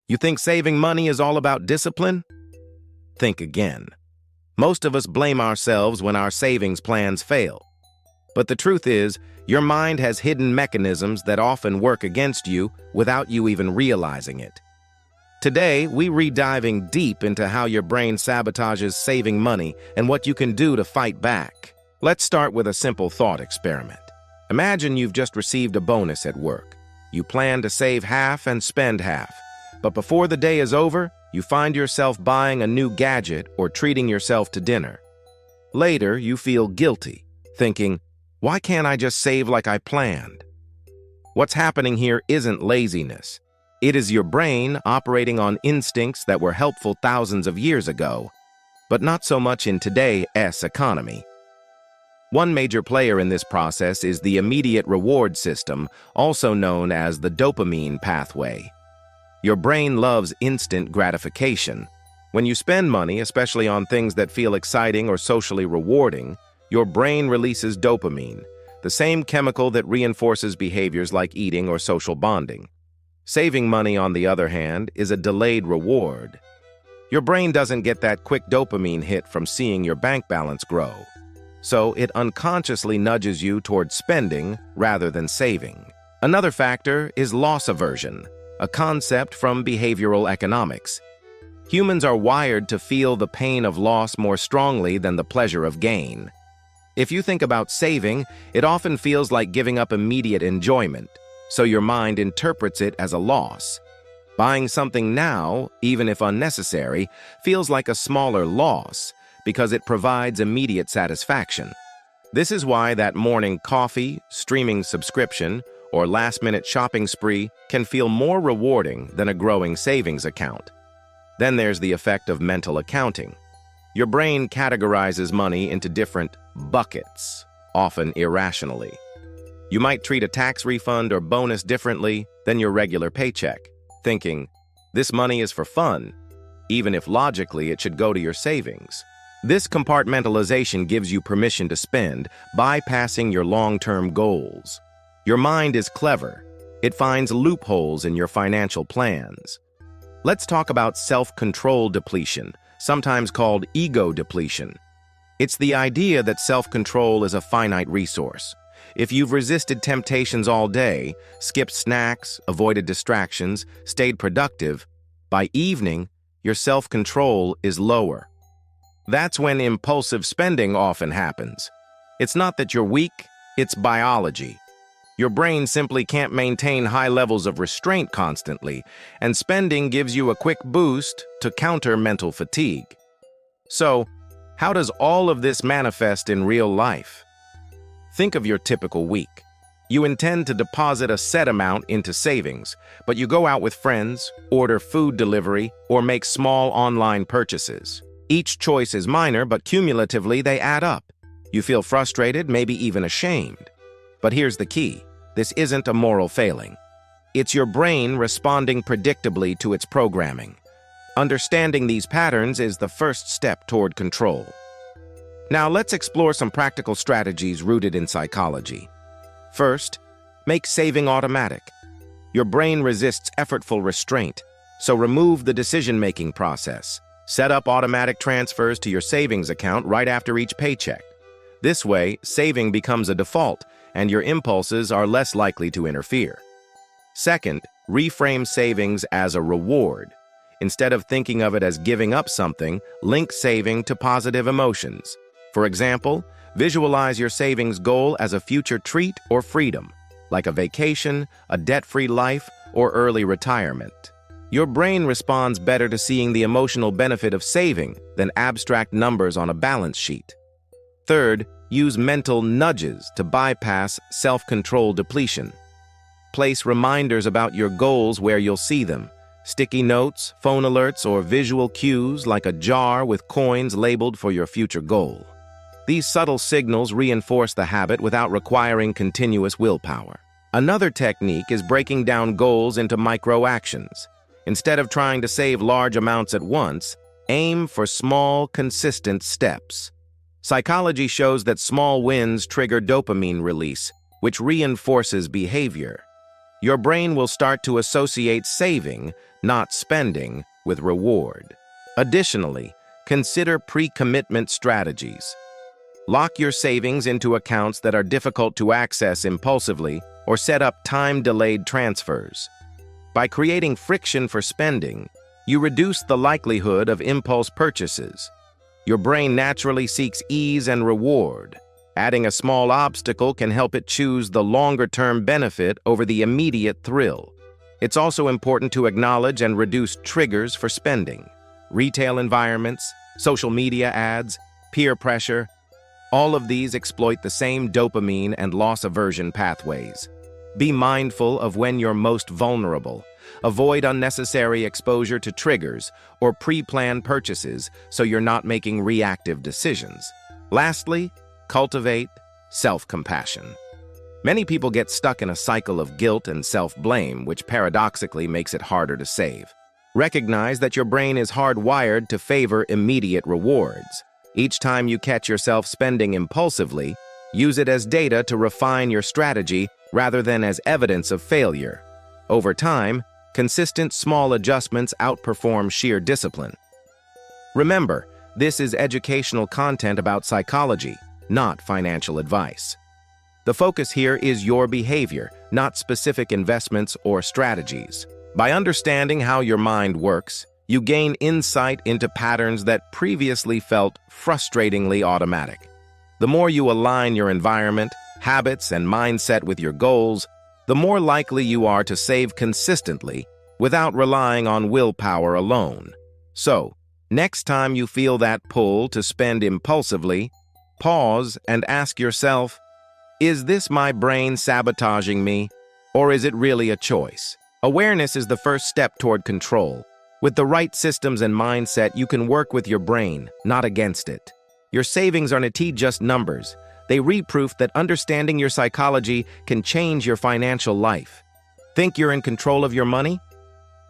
You think saving money is all about discipline? Think again. Most of us blame ourselves when our savings plans fail. But the truth is, your mind has hidden mechanisms that often work against you without you even realizing it. Today, we're diving deep into how your brain sabotages saving money and what you can do to fight back. Let's start with a simple thought experiment. Imagine you've just received a bonus at work. You plan to save half and spend half. But before the day is over, you find yourself buying a new gadget or treating yourself to dinner. Later, you feel guilty, thinking, why can't I just save like I planned? What's happening here isn't laziness. It is your brain operating on instincts that were helpful thousands of years ago, but not so much in today's economy. One major player in this process is the immediate reward system, also known as the dopamine pathway. Your brain loves instant gratification. When you spend money, especially on things that feel exciting or socially rewarding, your brain releases dopamine, the same chemical that reinforces behaviors like eating or social bonding. Saving money, on the other hand, is a delayed reward. Your brain doesn't get that quick dopamine hit from seeing your bank balance grow, so it unconsciously nudges you toward spending rather than saving. Another factor is loss aversion, a concept from behavioral economics. Humans are wired to feel the pain of loss more strongly than the pleasure of gain. If you think about saving, it often feels like giving up immediate enjoyment, so your mind interprets it as a loss. Buying something now, even if unnecessary, feels like a smaller loss because it provides immediate satisfaction. This is why that morning coffee, streaming subscription, or last-minute shopping spree can feel more rewarding than a growing savings account. Then there's the effect of mental accounting. Your brain categorizes money into different buckets, often irrationally. You might treat a tax refund or bonus differently than your regular paycheck, thinking, this money is for fun, even if logically it should go to your savings. This compartmentalization gives you permission to spend, bypassing your long-term goals. Your mind is clever. It finds loopholes in your financial plans. Let's talk about self-control depletion, sometimes called ego depletion. It's the idea that self-control is a finite resource. If you've resisted temptations all day, skipped snacks, avoided distractions, stayed productive, by evening, your self-control is lower. That's when impulsive spending often happens. It's not that you're weak, it's biology. Your brain simply can't maintain high levels of restraint constantly, and spending gives you a quick boost to counter mental fatigue. So, how does all of this manifest in real life? Think of your typical week. You intend to deposit a set amount into savings, but you go out with friends, order food delivery, or make small online purchases. Each choice is minor, but cumulatively they add up. You feel frustrated, maybe even ashamed. But here's the key. This isn't a moral failing. It's your brain responding predictably to its programming. Understanding these patterns is the first step toward control. Now let's explore some practical strategies rooted in psychology. First, make saving automatic. Your brain resists effortful restraint, so remove the decision-making process. Set up automatic transfers to your savings account right after each paycheck. This way, saving becomes a default, and your impulses are less likely to interfere. Second, reframe savings as a reward. Instead of thinking of it as giving up something, link saving to positive emotions. For example, visualize your savings goal as a future treat or freedom, like a vacation, a debt-free life, or early retirement. Your brain responds better to seeing the emotional benefit of saving than abstract numbers on a balance sheet. Third, use mental nudges to bypass self-control depletion. Place reminders about your goals where you'll see them. Sticky notes, phone alerts, or visual cues like a jar with coins labeled for your future goal. These subtle signals reinforce the habit without requiring continuous willpower. Another technique is breaking down goals into micro-actions. Instead of trying to save large amounts at once, aim for small, consistent steps. Psychology shows that small wins trigger dopamine release, which reinforces behavior. your brain will start to associate saving, not spending, with reward. Additionally, consider pre-commitment strategies. Lock your savings into accounts that are difficult to access impulsively or set up time-delayed transfers. By creating friction for spending, you reduce the likelihood of impulse purchases. Your brain naturally seeks ease and reward. Adding a small obstacle can help it choose the longer-term benefit over the immediate thrill. It's also important to acknowledge and reduce triggers for spending. Retail environments, social media ads, peer pressure, all of these exploit the same dopamine and loss aversion pathways. Be mindful of when you're most vulnerable. Avoid unnecessary exposure to triggers or pre-planned purchases so you're not making reactive decisions. Lastly, cultivate self-compassion. Many people get stuck in a cycle of guilt and self-blame, which paradoxically makes it harder to save. Recognize that your brain is hardwired to favor immediate rewards. Each time you catch yourself spending impulsively, use it as data to refine your strategy rather than as evidence of failure. Over time, consistent small adjustments outperform sheer discipline. Remember, this is educational content about psychology, not financial advice. The focus here is your behavior, not specific investments or strategies. By understanding how your mind works, you gain insight into patterns that previously felt frustratingly automatic. The more you align your environment, habits, and mindset with your goals, the more likely you are to save consistently without relying on willpower alone. So, next time you feel that pull to spend impulsively, pause and ask yourself, is this my brain sabotaging me, or is it really a choice? Awareness is the first step toward control. With the right systems and mindset, you can work with your brain, not against it. Your savings are not just numbers. They reproof that understanding your psychology can change your financial life. Think you're in control of your money?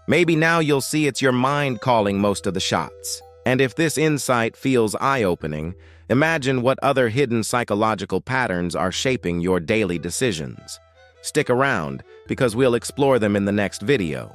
Maybe now you'll see it's your mind calling most of the shots. And if this insight feels eye-opening, imagine what other hidden psychological patterns are shaping your daily decisions. Stick around, because we'll explore them in the next video.